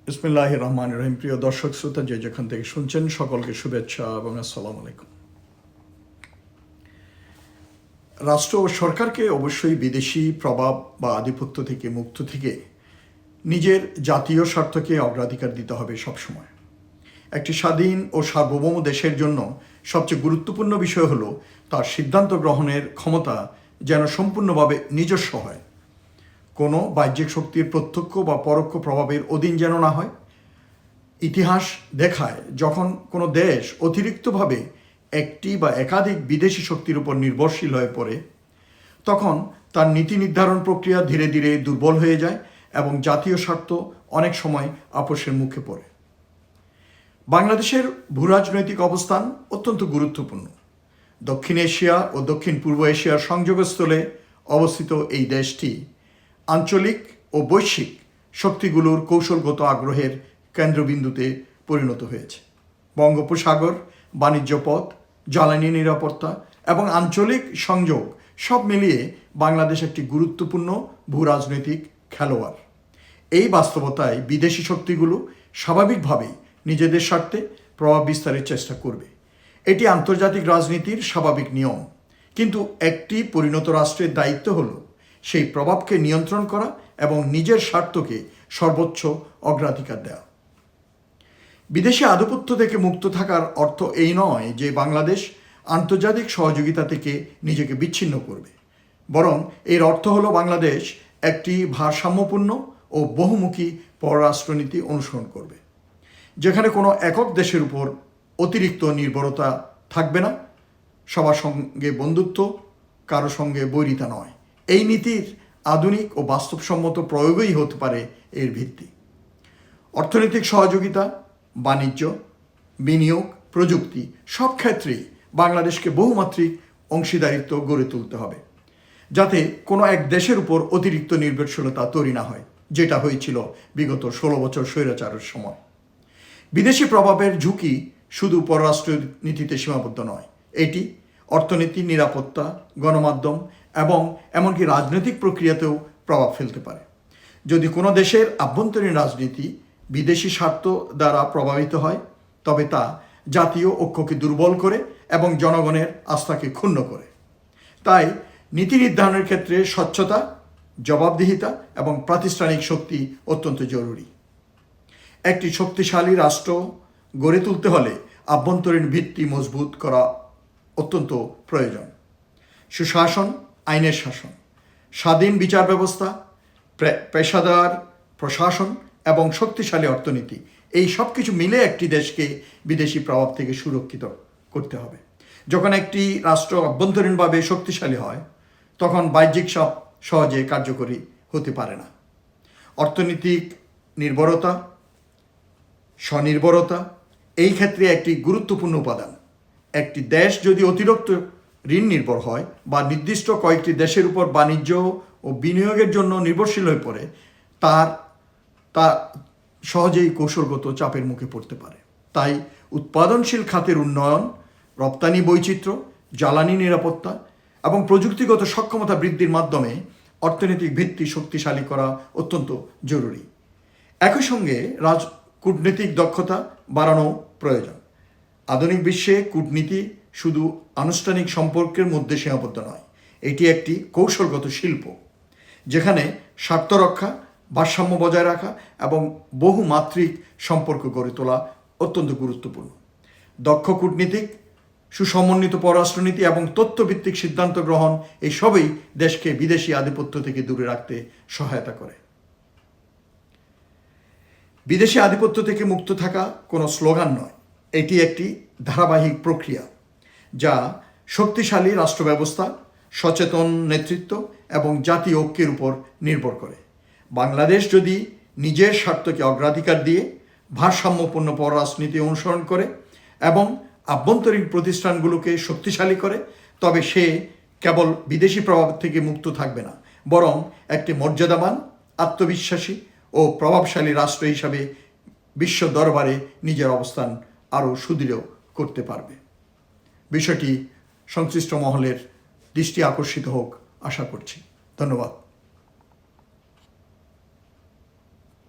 বিসমিল্লাহির রহমানির রহিম। প্রিয় দর্শক শ্রোতা, যে যেখান থেকে শুনছেন সকলকে শুভেচ্ছা এবং আসসালামু আলাইকুম। রাষ্ট্র ও সরকারকে অবশ্যই বিদেশি প্রভাব বা আধিপত্য থেকে মুক্ত থেকে নিজের জাতীয় স্বার্থকে অগ্রাধিকার দিতে হবে সবসময়। একটি স্বাধীন ও সার্বভৌম দেশের জন্য সবচেয়ে গুরুত্বপূর্ণ বিষয় হলো তার সিদ্ধান্ত গ্রহণের ক্ষমতা যেন সম্পূর্ণভাবে নিজস্ব হয়, কোনো বাহ্যিক শক্তির প্রত্যক্ষ বা পরোক্ষ প্রভাবের অধীন যেন না হয়। ইতিহাস দেখায়, যখন কোনো দেশ অতিরিক্তভাবে একটি বা একাধিক বিদেশি শক্তির উপর নির্ভরশীল হয়ে পড়ে, তখন তার নীতি নির্ধারণ প্রক্রিয়া ধীরে ধীরে দুর্বল হয়ে যায় এবং জাতীয় স্বার্থ অনেক সময় আপোষের মুখে পড়ে। বাংলাদেশের ভূরাজনৈতিক অবস্থান অত্যন্ত গুরুত্বপূর্ণ। দক্ষিণ এশিয়া ও দক্ষিণ পূর্ব এশিয়ার সংযোগস্থলে অবস্থিত এই দেশটি আঞ্চলিক ও বৈশ্বিক শক্তিগুলোর কৌশলগত আগ্রহের কেন্দ্রবিন্দুতে পরিণত হয়েছে। বঙ্গোপসাগর, বাণিজ্য পথ, জ্বালানি নিরাপত্তা এবং আঞ্চলিক সংযোগ সব মিলিয়ে বাংলাদেশ একটি গুরুত্বপূর্ণ ভূরাজনৈতিক খেলোয়াড়। এই বাস্তবতায় বিদেশি শক্তিগুলো স্বাভাবিকভাবেই নিজেদের স্বার্থে প্রভাব বিস্তারের চেষ্টা করবে। এটি আন্তর্জাতিক রাজনীতির স্বাভাবিক নিয়ম। কিন্তু একটি পরিণত রাষ্ট্রের দায়িত্ব হলো সেই প্রভাবকে নিয়ন্ত্রণ করা এবং নিজের স্বার্থকে সর্বোচ্চ অগ্রাধিকার দেওয়া। বিদেশি আধিপত্য থেকে মুক্ত থাকার অর্থ এই নয় যে বাংলাদেশ আন্তর্জাতিক সহযোগিতা থেকে নিজেকে বিচ্ছিন্ন করবে, বরং এর অর্থ হলো বাংলাদেশ একটি ভারসাম্যপূর্ণ ও বহুমুখী পররাষ্ট্রনীতি অনুসরণ করবে, যেখানে কোনো একক দেশের উপর অতিরিক্ত নির্ভরতা থাকবে না, সবার সঙ্গে বন্ধুত্ব, কারো সঙ্গে বৈরিতা নয়। এই নীতির আধুনিক ও বাস্তবসম্মত প্রয়োগই হতে পারে এর ভিত্তি। অর্থনৈতিক সহযোগিতা, বাণিজ্য, বিনিয়োগ, প্রযুক্তি সব ক্ষেত্রেই বাংলাদেশকে বহুমাত্রিক অংশীদারিত্ব গড়ে তুলতে হবে, যাতে কোনো এক দেশের উপর অতিরিক্ত নির্ভরশীলতা তৈরি না হয়, যেটা হয়েছিল বিগত 16 বছর স্বৈরাচারের সময়। বিদেশি প্রভাবের ঝুঁকি শুধু পররাষ্ট্র নীতিতে সীমাবদ্ধ নয়, এটি অর্থনীতি, নিরাপত্তা, গণমাধ্যম এবং এমনকি রাজনৈতিক প্রক্রিয়াতেও প্রভাব ফেলতে পারে। যদি কোনো দেশের আভ্যন্তরীণ রাজনীতি বিদেশি স্বার্থ দ্বারা প্রভাবিত হয়, তবে তা জাতীয় ঐক্যকে দুর্বল করে এবং জনগণের আস্থাকে ক্ষুণ্ণ করে। তাই নীতি নির্ধারণের ক্ষেত্রে স্বচ্ছতা, জবাবদিহিতা এবং প্রাতিষ্ঠানিক শক্তি অত্যন্ত জরুরি। একটি শক্তিশালী রাষ্ট্র গড়ে তুলতে হলে আভ্যন্তরীণ ভিত্তি মজবুত করা অত্যন্ত প্রয়োজন। সুশাসন, আইনের শাসন, স্বাধীন বিচার ব্যবস্থা, পেশাদার প্রশাসন এবং শক্তিশালী অর্থনীতি, এই সব কিছু মিলে একটি দেশকে বিদেশি প্রভাব থেকে সুরক্ষিত করতে হবে। যখন একটি রাষ্ট্র অভ্যন্তরীণভাবে শক্তিশালী হয়, তখন বাহ্যিক সব সহজে কার্যকরী হতে পারে না। অর্থনৈতিক নির্ভরতা, স্বনির্ভরতা এই ক্ষেত্রে একটি গুরুত্বপূর্ণ উপাদান। একটি দেশ যদি অতিরিক্ত ঋণ নির্ভর হয় বা নির্দিষ্ট কয়েকটি দেশের উপর বাণিজ্য ও বিনিয়োগের জন্য নির্ভরশীল হয়ে পড়ে, তা সহজেই কৌশলগত চাপের মুখে পড়তে পারে। তাই উৎপাদনশীল খাতের উন্নয়ন, রপ্তানি বৈচিত্র্য, জ্বালানি নিরাপত্তা এবং প্রযুক্তিগত সক্ষমতা বৃদ্ধির মাধ্যমে অর্থনৈতিক ভিত্তি শক্তিশালী করা অত্যন্ত জরুরি। একই সঙ্গে কূটনৈতিক দক্ষতা বাড়ানো প্রয়োজন। আধুনিক বিশ্বে কূটনীতি শুধু আনুষ্ঠানিক সম্পর্কের মধ্যে সীমাবদ্ধ নয়, এটি একটি কৌশলগত শিল্প, যেখানে স্বার্থ রক্ষা, ভারসাম্য বজায় রাখা এবং বহুমাত্রিক সম্পর্ক গড়ে তোলা অত্যন্ত গুরুত্বপূর্ণ। দক্ষ কূটনীতিক, সুসমন্বিত পররাষ্ট্রনীতি এবং তথ্যভিত্তিক সিদ্ধান্ত গ্রহণ, এই সবই দেশকে বিদেশি আধিপত্য থেকে দূরে রাখতে সহায়তা করে। বিদেশি আধিপত্য থেকে মুক্ত থাকা কোনো স্লোগান নয়, এটি একটি ধারাবাহিক প্রক্রিয়া যা শক্তিশালী রাষ্ট্র ব্যবস্থা, সচেতন নেতৃত্ব এবং জাতীয় ঐক্যের উপর নির্ভর করে। বাংলাদেশ যদি নিজের স্বার্থকে অগ্রাধিকার দিয়ে ভারসাম্যপূর্ণ পররাষ্ট্রনীতি অনুসরণ করে এবং আভ্যন্তরীণ প্রতিষ্ঠানগুলোকে শক্তিশালী করে, তবে সে কেবল বিদেশি প্রভাব থেকে মুক্ত থাকবে না, বরং একটি মর্যাদাবান, আত্মবিশ্বাসী ও প্রভাবশালী রাষ্ট্র হিসাবে বিশ্ব দরবারে নিজের অবস্থান আরও সুদৃঢ় করতে পারবে। বিষয়টি সংশ্লিষ্ট মহলের দৃষ্টি আকর্ষিত হোক আশা করছি। ধন্যবাদ।